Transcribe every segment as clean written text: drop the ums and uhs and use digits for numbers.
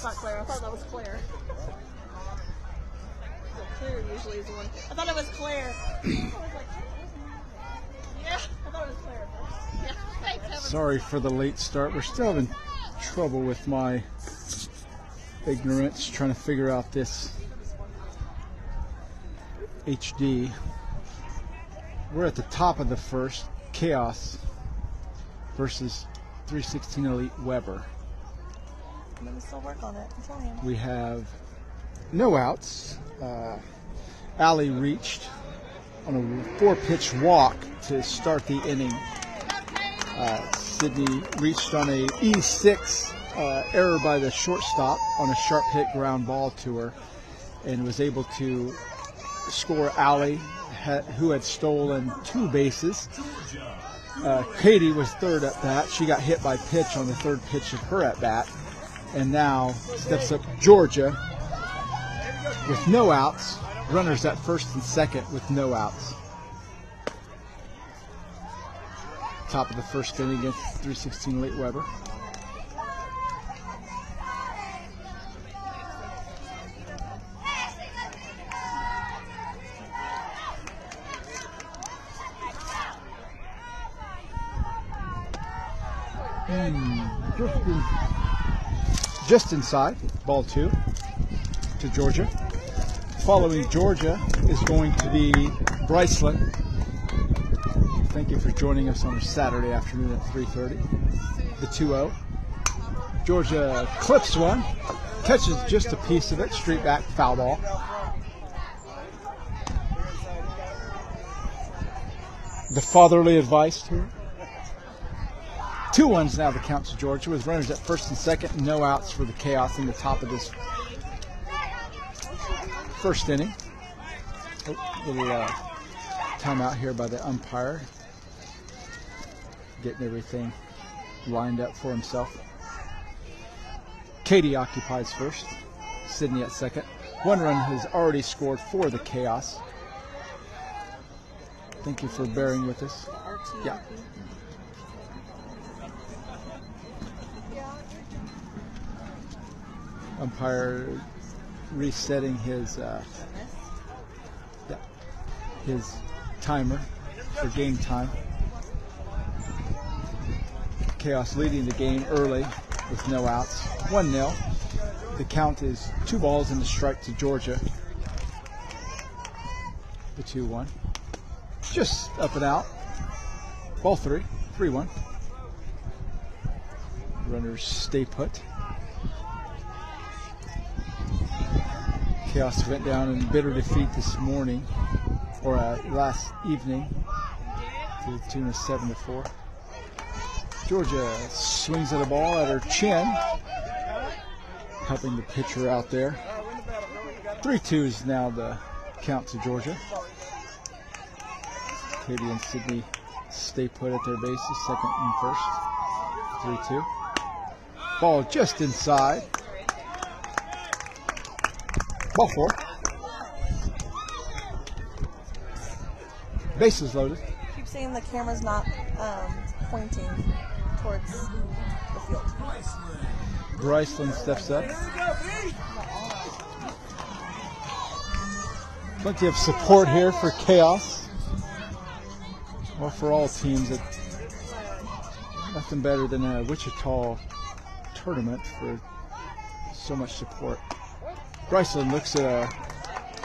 not Claire. I thought that was Claire. Claire usually is the one. I thought it was Claire. Yeah, I thought it was Claire. Yeah, thanks, Sorry for the late start. We're still having trouble with my ignorance trying to figure out this HD. We're at the top of the first. Chaos versus 316 Elite Weber. I'm going to still work on it. I'm telling you. We have no outs. Allie reached on a 4-pitch walk to start the inning. Sydney reached on a E6 error by the shortstop on a sharp hit ground ball to her and was able to score Allie, who had stolen 2 bases. Katie was third at bat. She got hit by pitch on the 3rd pitch of her at bat. And now steps up Georgia with no outs. Runners at first and second with no outs. Top of the first inning against 316 Elite Weber. Just inside, ball 2 to Georgia. Following Georgia is going to be Bryceland. Thank you for joining us on a Saturday afternoon at 3:30. The 2-0. Georgia clips one, catches just a piece of it, straight back, foul ball. The fatherly advice here. 2-1 now the count to Georgia with runners at first and second, no outs for the Chaos in the top of this first inning. Little timeout here by the umpire, getting everything lined up for himself. Katie occupies first, Sydney at second. 1 run has already scored for the Chaos. Thank you for bearing with us. Yeah. Umpire resetting his timer for game time. Chaos leading the game early with no outs. 1-0. The count is 2 balls and a strike to Georgia. The 2-1. Just up and out. Ball 3. 3-1. Runners stay put. Chaos went down in bitter defeat this morning, or last evening, to the tune of 7-4. Georgia swings at a ball at her chin, helping the pitcher out there. 3-2 is now the count to Georgia. Katie and Sydney stay put at their bases, second and first. 3-2. Ball just inside. Ball 4. Bases loaded. Keep saying the camera's not pointing towards the field. Bryceland steps up. Plenty of support here for Chaos. Well, for all teams, nothing better than a Wichita tournament for so much support. Bryceland looks at a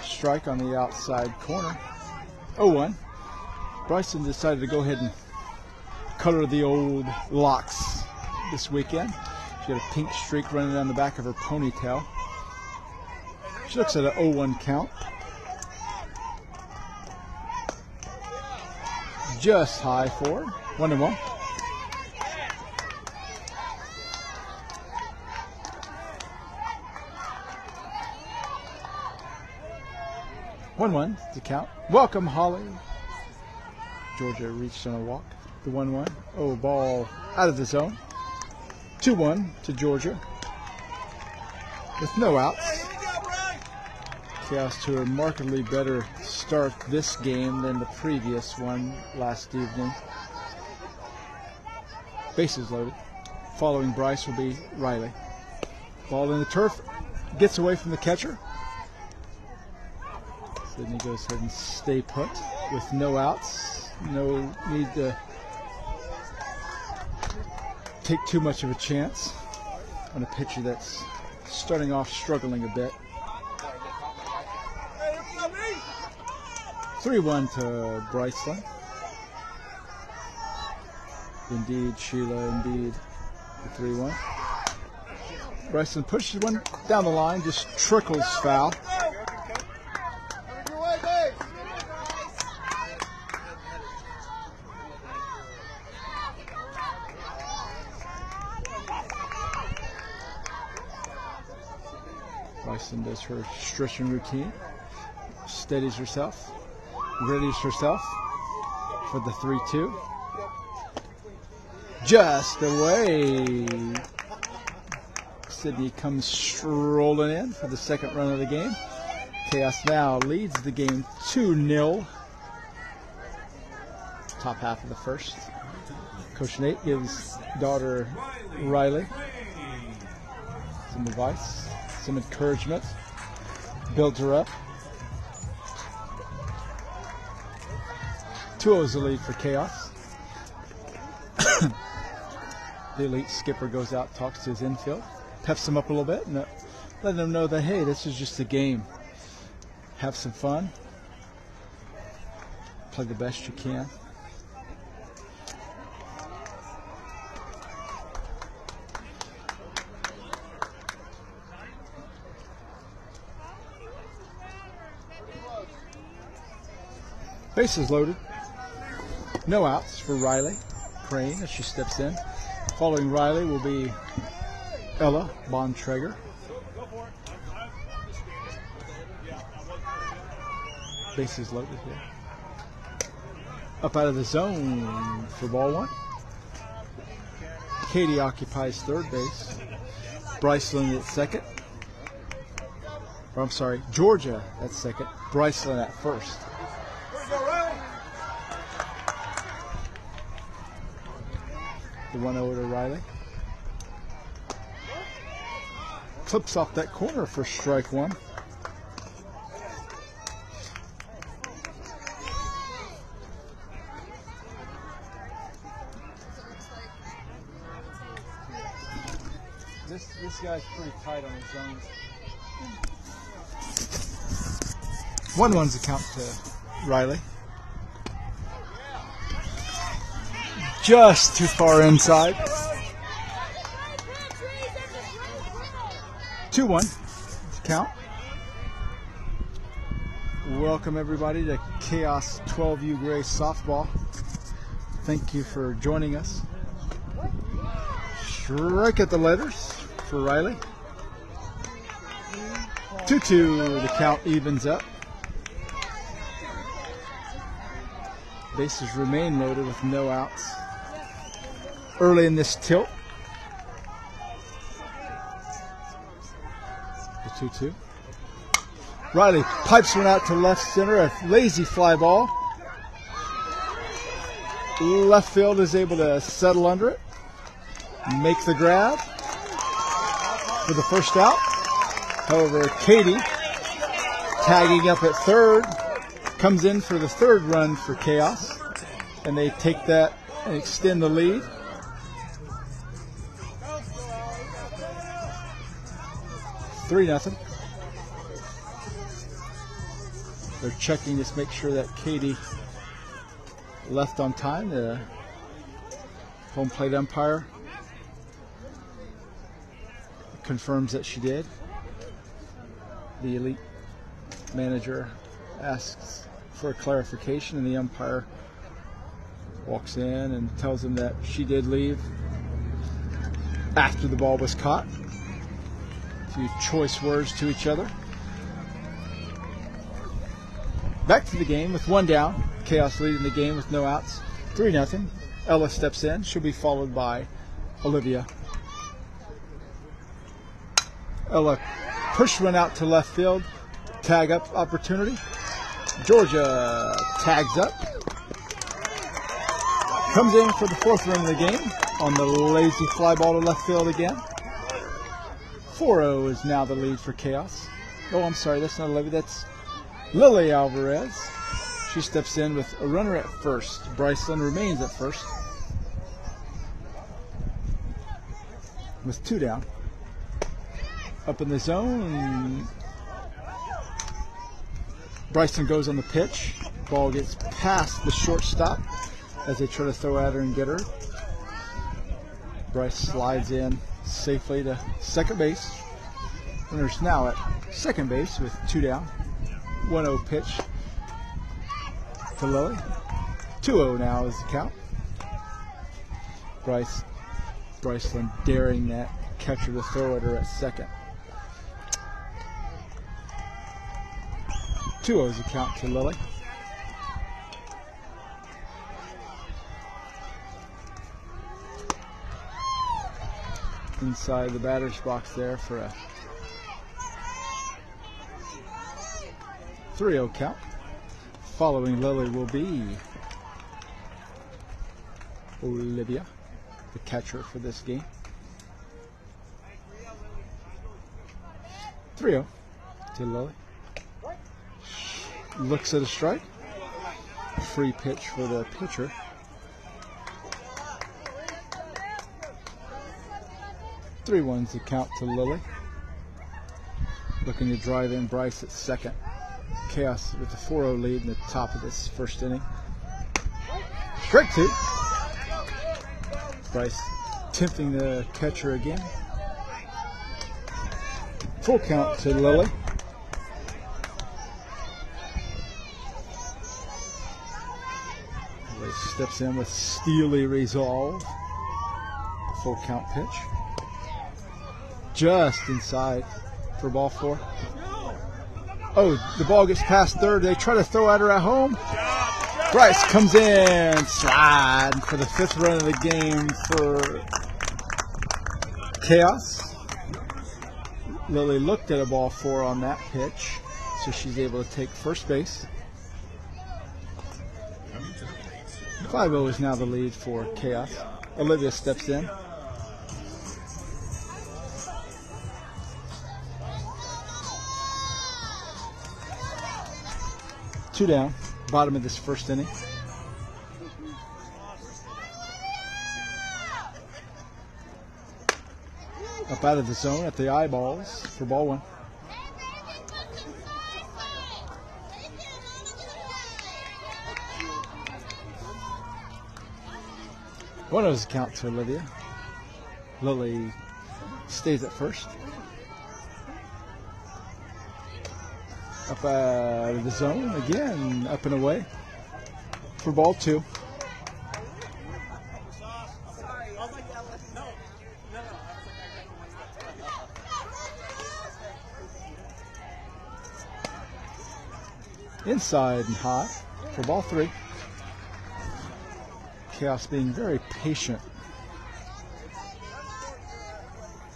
strike on the outside corner. 0-1. Bryceland decided to go ahead and color the old locks this weekend. She got a pink streak running down the back of her ponytail. She looks at an 0-1 count. Just high for her. 1-1. To count. Welcome, Holly. Georgia reached on a walk. The 1-1. Oh, ball out of the zone. 2-1 to Georgia with no outs. Chaos to a markedly better start this game than the previous one last evening. Bases loaded. Following Bryce will be Riley. Ball in the turf. Gets away from the catcher. Sydney goes ahead and stay put with no outs. No need to take too much of a chance on a pitcher that's starting off struggling a bit. 3-1 to Bryceland. Indeed, Sheila, indeed, the 3-1. Bryceland pushes one down the line, just trickles foul. Bryceland does her stretching routine, steadies herself, readies herself for the 3-2. Just away. Sydney comes strolling in for the second run of the game. Chaos now leads the game 2-0. Top half of the first. Coach Nate gives daughter Riley some advice, some encouragement, builds her up. 2-0 is the lead for Chaos. The elite skipper goes out, talks to his infield, peps him up a little bit, and letting them know that, hey, this is just a game. Have some fun. Play the best you can. Bases loaded. No outs for Riley Crane as she steps in. Following Riley will be Ella Bontrager. Bases loaded here. Up out of the zone for ball one. Katie occupies third base. Bryceland at second. Or I'm sorry, Georgia at second. Bryceland at first. The 1-0 to Riley. Clips off that corner for strike one. This guy's pretty tight on his own. 1-1's the count to Riley. Just too far inside. 2-1 count. Welcome everybody to Chaos 12U Gray Softball. Thank you for joining us. Strike at the letters for Riley. 2-2, the count evens up. Bases remain loaded with no outs. Early in this tilt. The 2-2. Riley pipes one out to left center, a lazy fly ball. Left field is able to settle under it, make the grab for the first out. However, Katie, tagging up at third, comes in for the third run for Chaos, and they take that and extend the lead. Three nothing. They're checking to make sure that Katie left on time. The home plate umpire confirms that she did. The elite manager asks for a clarification, and the umpire walks in and tells him that she did leave after the ball was caught. A few choice words to each other. Back to the game with one down. Chaos leading the game with no outs. 3-0. Ella steps in. She'll be followed by Olivia. Ella pushed one out to left field. Tag up opportunity. Georgia tags up. Comes in for the fourth run of the game on the lazy fly ball to left field again. 4-0 is now the lead for Chaos. Oh, I'm sorry, that's not Olivia, that's Lily Alvarez. She steps in with a runner at first. Bryceland remains at first with 2 down. Up in the zone, Bryson goes on the pitch. Ball gets past the shortstop as they try to throw at her and get her. Bryce slides in safely to second base. Runner's now at second base with 2 down. 1-0 pitch to Lily. 2-0 now is the count. Bryceland daring that catcher to throw at her at second. 2-0 is the count to Lily. Inside the batter's box there for a 3-0 count. Following Lily will be Olivia, the catcher for this game. 3-0 to Lily. Looks at a strike. Free pitch for the pitcher. Three ones to count to Lily. Looking to drive in Bryce at second. Chaos with the 4-0 lead in the top of this first inning. Strike 2. Bryce tempting the catcher again. Full count to Lily. Lily steps in with steely resolve. Full count pitch. Just inside for ball 4. Oh, the ball gets past third. They try to throw at her at home. Bryce comes in, slide for the 5th run of the game for Chaos. Lily looked at a ball 4 on that pitch, so she's able to take first base. 5-0 is now the lead for Chaos. Olivia steps in. Two down, bottom of this first inning. Up out of the zone at the eyeballs for ball 1. One of those count to Olivia. Lily stays at first. Up out of the zone again, up and away for ball 2. Inside and hot for ball 3. Chaos being very patient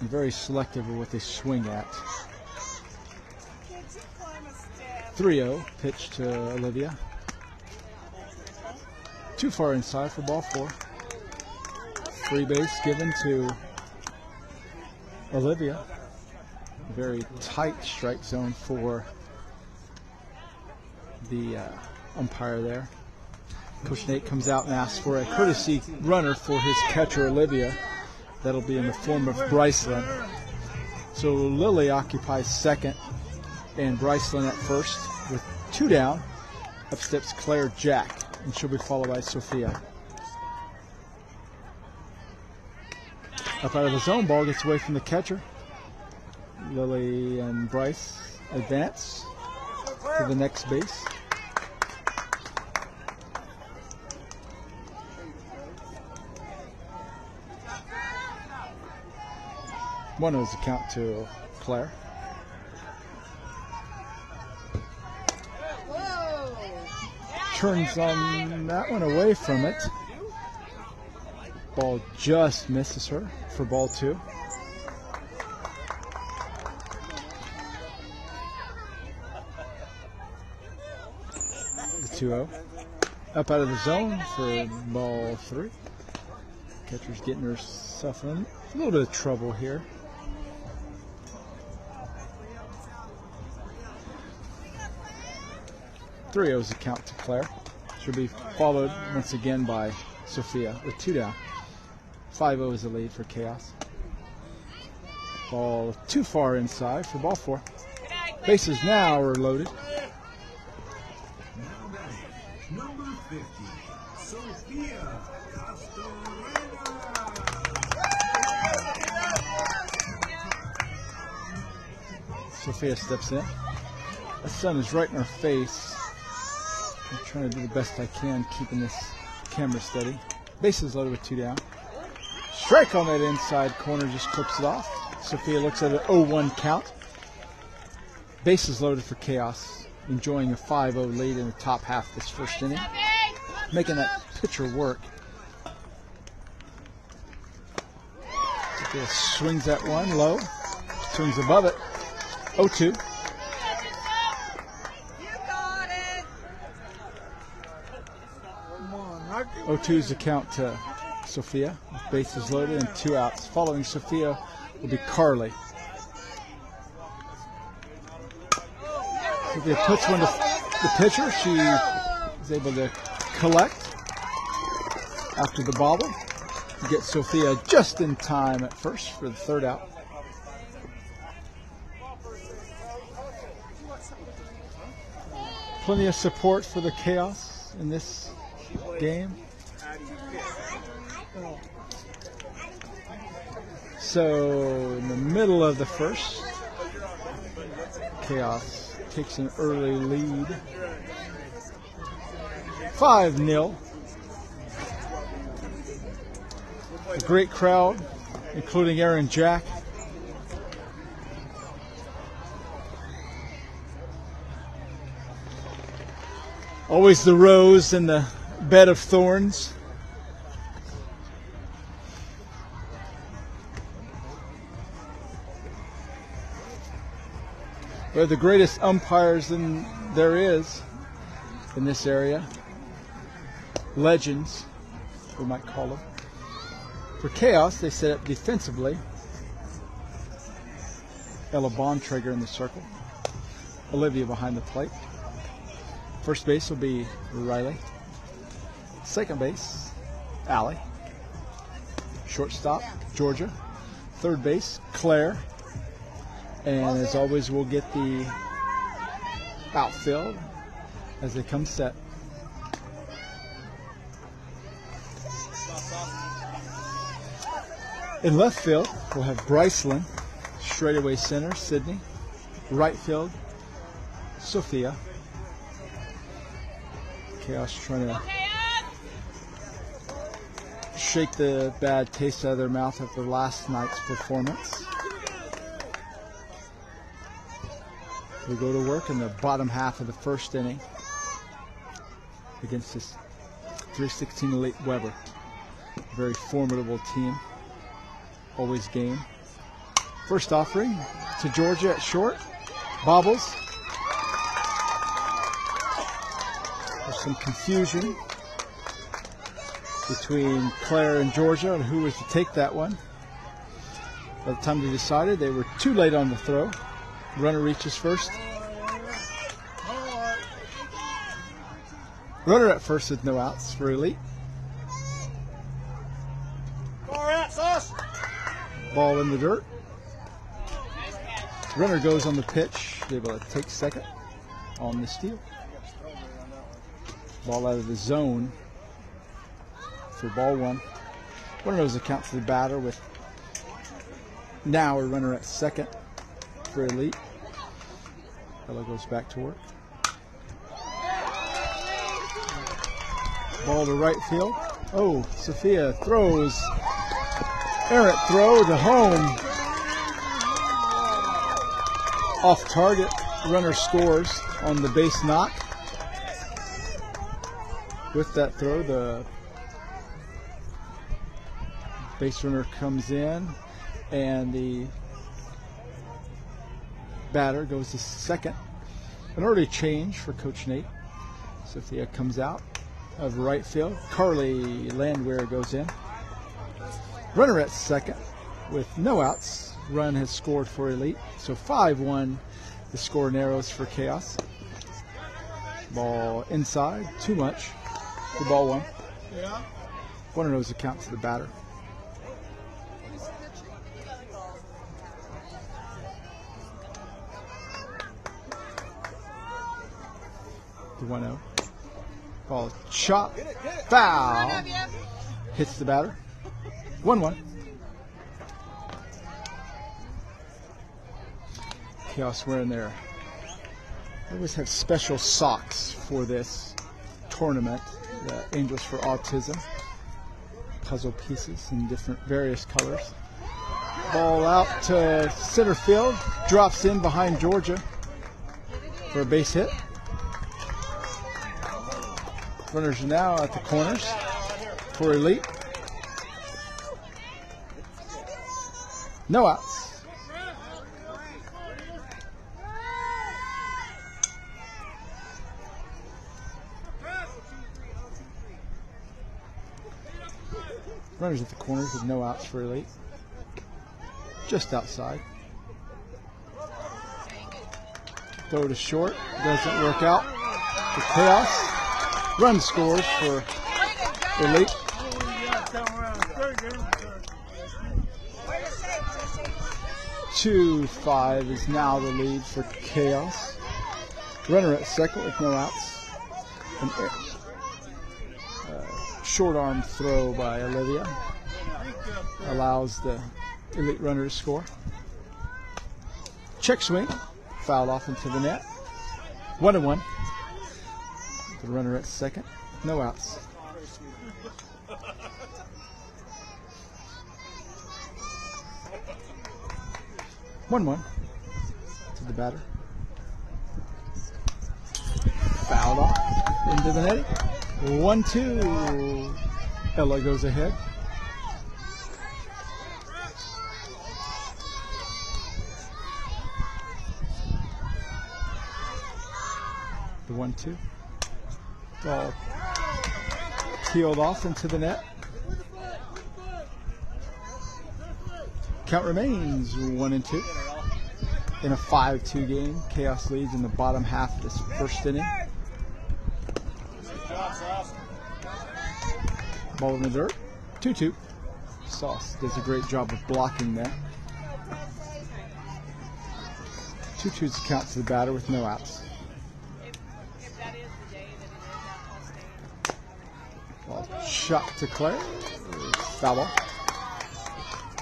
and very selective of what they swing at. 3-0 pitch to Olivia. Too far inside for ball 4. Free base given to Olivia. Very tight strike zone for the umpire there. Coach Nate comes out and asks for a courtesy runner for his catcher Olivia. That'll be in the form of Bryceland. So Lily occupies second and Bryceland at first with 2 down. Up steps Claire Jack, and she'll be followed by Sophia. Up out of the zone, ball gets away from the catcher. Lily and Bryce advance to the next base. One is the count to Claire. Turns on that one away from it. Ball just misses her for ball 2. The 2-0. Up out of the zone for ball 3. Catcher's getting herself in a little bit of trouble here. 3-0 is the count to Claire. She'll be followed once again by Sophia with 2 down. 5-0 is the lead for Chaos. Ball too far inside for ball 4. Bases now are loaded. Number 50, Sophia. Sophia steps in. The sun is right in her face. I'm trying to do the best I can, keeping this camera steady. Bases loaded with 2 down. Strike on that inside corner, just clips it off. Sophia looks at an 0-1 count. Bases loaded for Chaos, enjoying a 5-0 lead in the top half of this first inning, making that pitcher work. Sophia swings that one low, swings above it. 0-2. 0-2 is the count to Sophia. Bases loaded and 2 outs. Following Sophia will be Carly. Sophia puts one to the pitcher. She is able to collect after the bobble to get Sophia just in time at first for the 3rd out. Plenty of support for the Chaos in this game. So in the middle of the first, Chaos takes an early lead. 5-0. A great crowd, including Aaron Jack. Always the rose in the bed of thorns. They're the greatest umpires there is in this area. Legends, we might call them. For Chaos, they set up defensively. Ella Bontrager in the circle. Olivia behind the plate. First base will be Riley. Second base, Allie. Shortstop, Georgia. Third base, Claire. And as always, we'll get the outfield as they come set. In left field, we'll have Brycelyn. Straightaway center, Sydney. Right field, Sophia. Chaos trying to shake the bad taste out of their mouth after last night's performance. We go to work in the bottom half of the first inning against this 316 Elite Weber. A very formidable team, always game. First offering to Georgia at short, bobbles. There's some confusion between Claire and Georgia on who was to take that one. By the time they decided, they were too late on the throw. Runner reaches first. Runner at first with no outs for Elite. Ball in the dirt. Runner goes on the pitch, able to take second on the steal. Ball out of the zone for ball 1. One of those accounts for the batter with now a runner at second for Elite. Ella goes back to work. Ball to right field. Oh, Sophia throws. Errant throw to home. Off target. Runner scores on the base knock. With that throw, the base runner comes in and the batter goes to second. An early change for Coach Nate. Sophia comes out of right field. Carly Landwehr goes in. Runner at second with no outs. Run has scored for Elite. So 5-1, the score narrows for Chaos. Ball inside, too much. The ball one. One of those accounts to the batter. The 1-0. Ball chop, foul. Hits the batter. 1-1. Chaos wearing their. They always have special socks for this tournament. The Angels for Autism. Puzzle pieces in different various colors. Ball out to center field. Drops in behind Georgia for a base hit. Runners are now at the corners for Elite. No outs. Runners at the corners with no outs for Elite. Just outside. Throw to short. Doesn't work out for Chaos. Run scores for Elite. 2-5 is now the lead for Chaos. Runner at second with no outs. An short arm throw by Olivia allows the Elite runner to score. Check swing, fouled off into the net. 1-1. The runner at second, no outs. One to the batter. Fouled off into the netting. 1-2. Ella goes ahead. The 1-2. Ball peeled off into the net. Count remains 1-2 in a 5-2 game. Chaos leads in the bottom half of this first inning. Ball in the dirt. 2-2. Sauce does a great job of blocking there. 2-2's the count to the batter with no outs. Ball shot to Claire. Foul ball.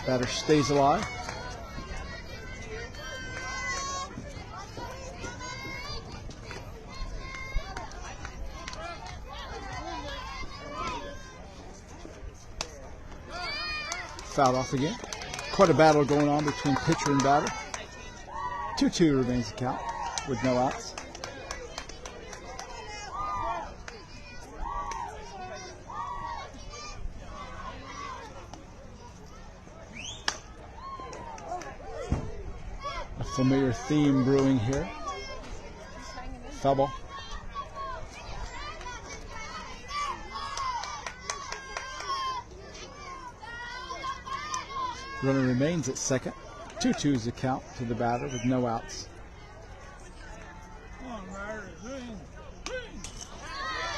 Batter stays alive. Fouled off again. Quite a battle going on between pitcher and batter. 2-2 remains the count with no outs. A familiar theme brewing here. Foul ball. Runner remains at second. 2-2 is the count to the batter with no outs.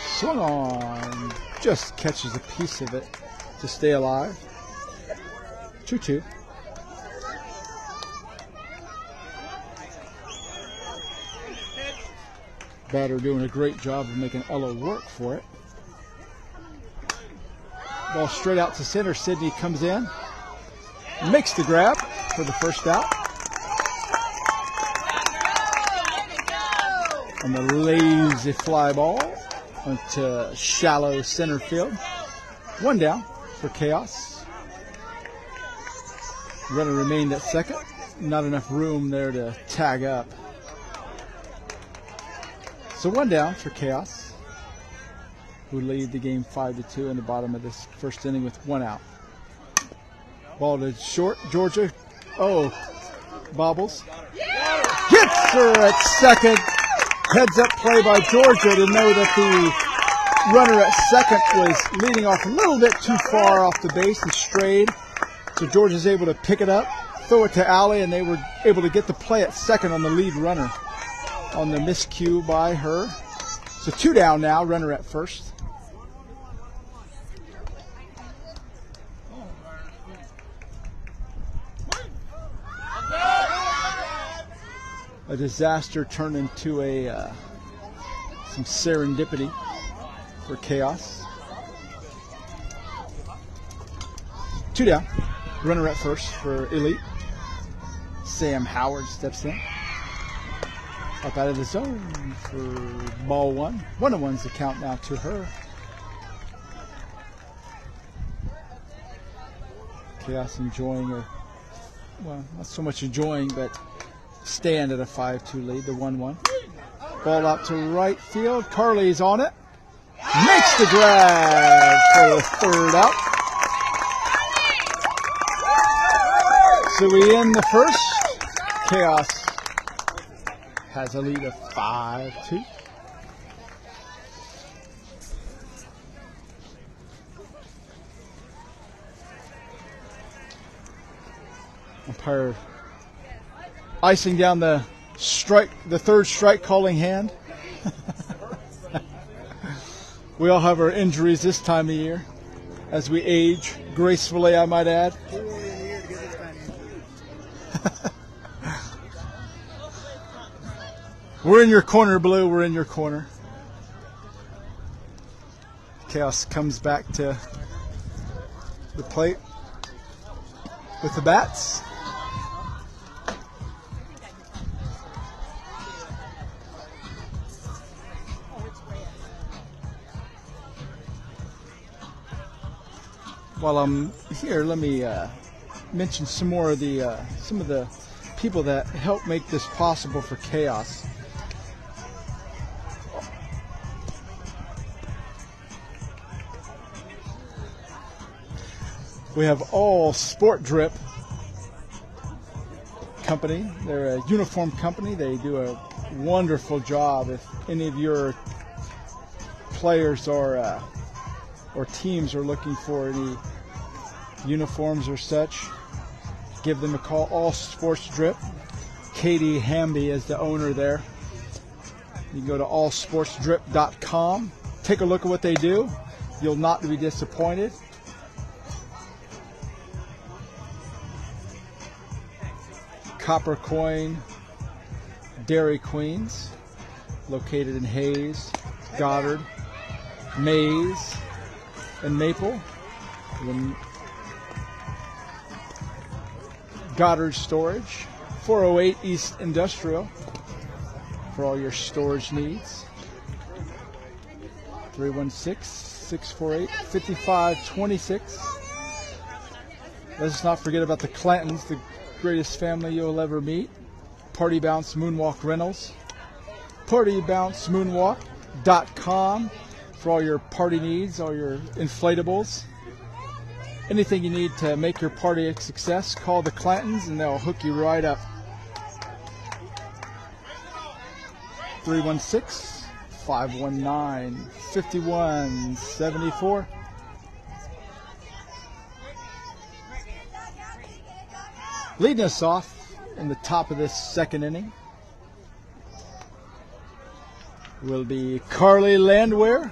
Swung on. Just catches a piece of it to stay alive. 2-2. Batter doing a great job of making Ella work for it. Ball straight out to center. Sydney comes in. Makes the grab for the first out. And the lazy fly ball onto shallow center field. One down for Chaos. Runner remained at second. Not enough room there to tag up. So one down for Chaos, who lead the game 5-2 in the bottom of this first inning with one out. Ball to short. Georgia. Oh, bobbles. Hits her at second. Heads up play by Georgia to know that the runner at second was leading off a little bit too far off the base and strayed. So Georgia's able to pick it up, throw it to Allie, and they were able to get the play at second on the lead runner on the miscue by her. So 2 down now, runner at first. A disaster turned into some serendipity for chaos. 2 down, runner at first for Elite. Sam Howard steps in. Up out of the zone for ball 1. 1-1's the count now to her. Chaos enjoying well, not so much enjoying, but stand at a 5-2 lead, the 1-1. Ball out to right field. Carly's on it. Makes the grab for the 3rd out. So we end the first. Chaos has a lead of 5-2. Umpire icing down the strike, the 3rd strike calling hand. We all have our injuries this time of year as we age gracefully, I might add. We're in your corner, Blue. We're in your corner. Chaos comes back to the plate with the bats. While I'm here, let me mention some more of some of the people that help make this possible for Chaos. We have All Sport Drip Company. They're a uniform company. They do a wonderful job. If any of your players or teams are looking for any uniforms or such, give them a call. All Sports Drip. Katie Hamby is the owner there. You can go to allsportsdrip.com. Take a look at what they do. You'll not be disappointed. Copper Coin Dairy Queens, located in Hayes, Goddard, Mays, and Maple. And Goddard Storage, 408 East Industrial for all your storage needs. 316-648-5526. Let's not forget about the Clantons, the greatest family you'll ever meet. Party Bounce Moonwalk Rentals. PartyBounceMoonwalk.com for all your party needs, all your inflatables. Anything you need to make your party a success, call the Clantons and they'll hook you right up. 316-519-5174. Leading us off in the top of this 2nd inning will be Carly Landwehr.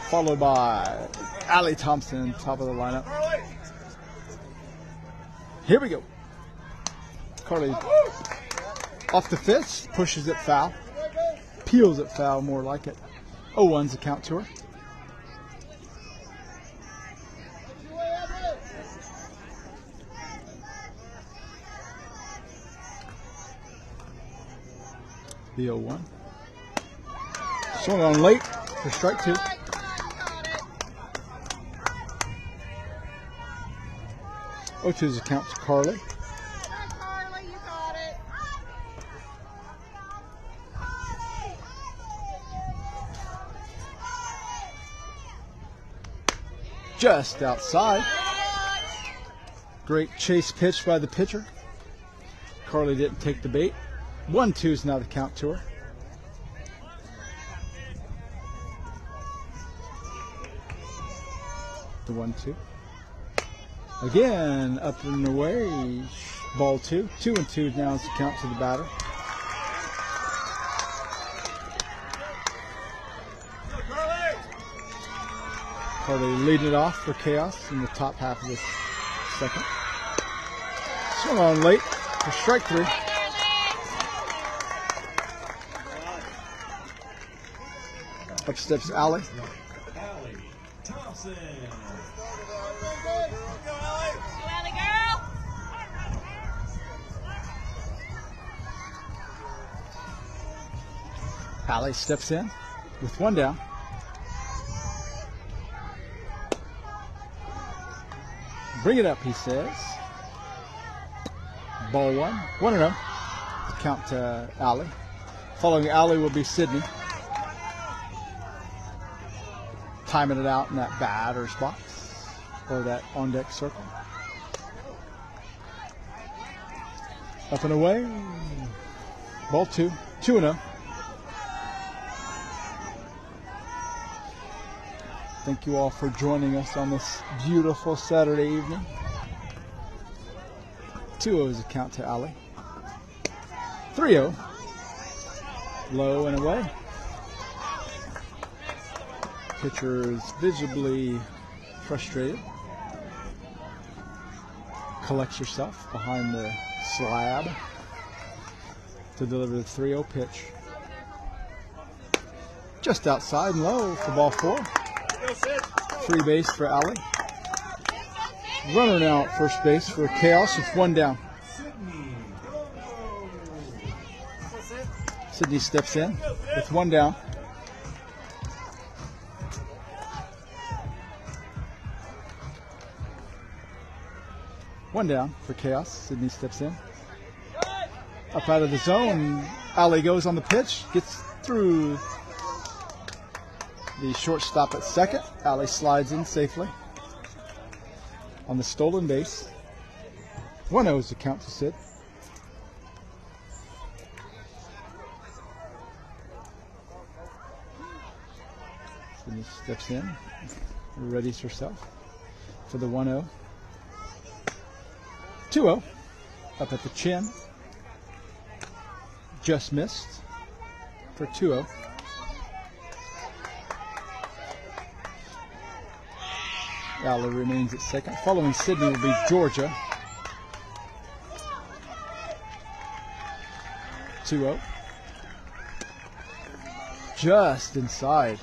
Followed by Allie Thompson, top of the lineup. Here we go. Carly off the fist, pushes it foul. Peels it foul, more like it. 0-1's the count to her. The 0-1. Swung on late for strike 2. Oh, 2's the count to Carly. Carly, you got it. Just outside. Great chase pitch by the pitcher. Carly didn't take the bait. 1-2's now the count to her. The 1-2. Again, up and away. Ball 2. 2-2 now is the count to the batter. Carly leading it off for Chaos in the top half of this second. Swung on late for strike 3. Up steps Allie. Allie Thompson. Allie steps in with 1 down. Bring it up, he says. Ball 1. 1-0. Count to Allie. Following Allie will be Sydney. Timing it out in that batter's box or that on deck circle. Up and away. Ball 2. 2-0. Thank you all for joining us on this beautiful Saturday evening. 2-0 is a count to Allie. 3-0. Low and away. Pitcher is visibly frustrated. Collects herself behind the slab to deliver the 3-0 pitch. Just outside and low for ball 4. Free base for Allie. Runner now at first base for Chaos with 1 down. Sydney steps in with 1 down. One down for Chaos. Sydney steps in. Up out of the zone. Allie goes on the pitch. Gets through the shortstop at second. Allie slides in safely on the stolen base. 1-0 is the count to Sid. Sydney steps in, readies herself for the 1-0. 2-0 up at the chin. Just missed for 2-0. Allie remains at second. Following Sydney will be Georgia. 2-0. Just inside.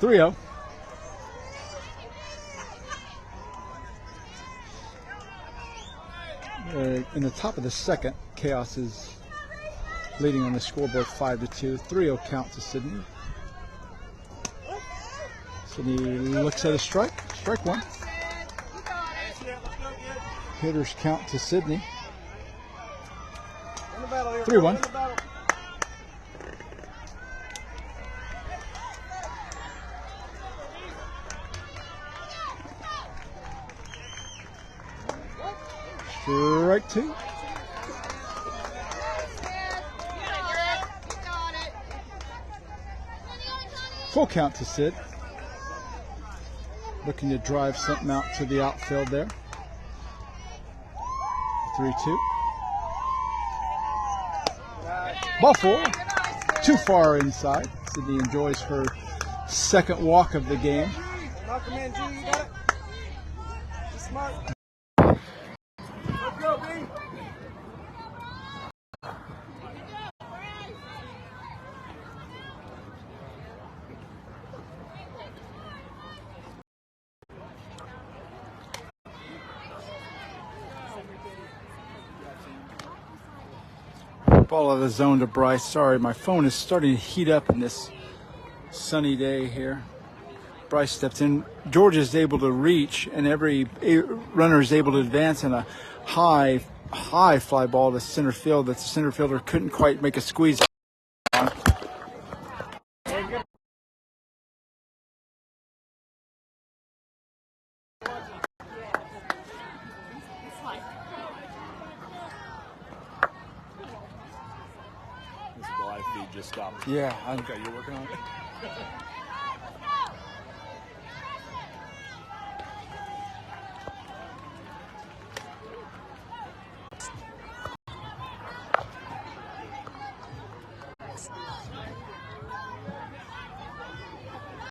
3-0. In the top of the second, Chaos is leading on the scoreboard 5-2. 3-0 count to Sydney. Sydney looks at a strike. Strike 1. Hitters count to Sydney. 3-1. Strike 2. Full count to Sid. Looking to drive something out to the outfield there. 3-2. Ball 4. Too far inside. Sydney enjoys her second walk of the game. Knock him in, G. You got it? Be smart. Let's go, B. Ball out of the zone to Bryce. Sorry, my phone is starting to heat up in this sunny day here. Bryce steps in. George is able to reach, and every runner is able to advance in a high fly ball to center field that the center fielder couldn't quite make a squeeze on. This live feed just stopped. Yeah, Okay, you're working on it?